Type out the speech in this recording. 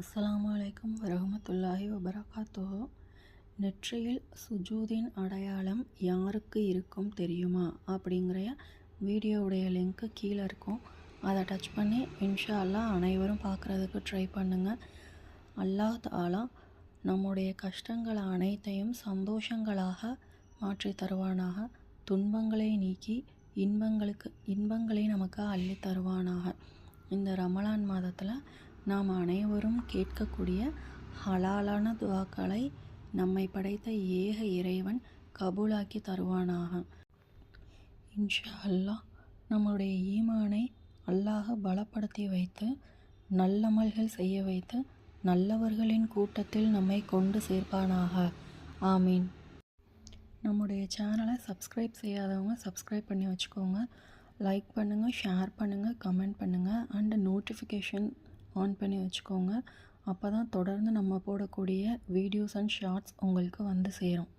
அஸ்ஸலாமு அலைக்கும் வரஹ்மத்துல்லாஹி வபரகாத்துஹு. நெற்றியில் சுஜூதின் அடையாளம் யாருக்கு இருக்கும் தெரியுமா அப்படிங்கிற வீடியோவுடைய லிங்க்கு கீழே இருக்கும். அதை டச் பண்ணி இன்ஷா அல்லாஹ் அனைவரும் பார்க்குறதுக்கு ட்ரை பண்ணுங்கள். அல்லாஹ் தஆலா நம்முடைய கஷ்டங்கள் அனைத்தையும் சந்தோஷங்களாக மாற்றி தருவானாக. துன்பங்களை நீக்கி இன்பங்களை நமக்கு அள்ளி தருவானாக. இந்த ரமலான் மாதத்தில் நாம் அனைவரும் கேட்கக்கூடிய ஹலாலான துஆக்களை நம்மை படைத்த ஏக இறைவன் கபூலாக்கி தருவானாக. இன்ஷா அல்லாஹ் நம்முடைய ஈமானை அல்லாஹ் பலப்படுத்தி வைத்து நல்லமல்கள் செய்ய வைத்து நல்லவர்களின் கூட்டத்தில் நம்மை கொண்டு சேர்ப்பானாக. ஆமீன். நம்முடைய சேனலை சப்ஸ்கிரைப் செய்யாதவங்க சப்ஸ்கிரைப் பண்ணி வச்சுக்கோங்க. லைக் பண்ணுங்கள், ஷேர் பண்ணுங்கள், கமெண்ட் பண்ணுங்கள் அண்டு நோட்டிஃபிகேஷன் ஆன் பண்ணி வச்சுக்கோங்க. அப்போ தான் தொடர்ந்து நம்ம போடக்கூடிய வீடியோஸ் அண்ட் ஷார்ட்ஸ் உங்களுக்கு வந்து சேரும்.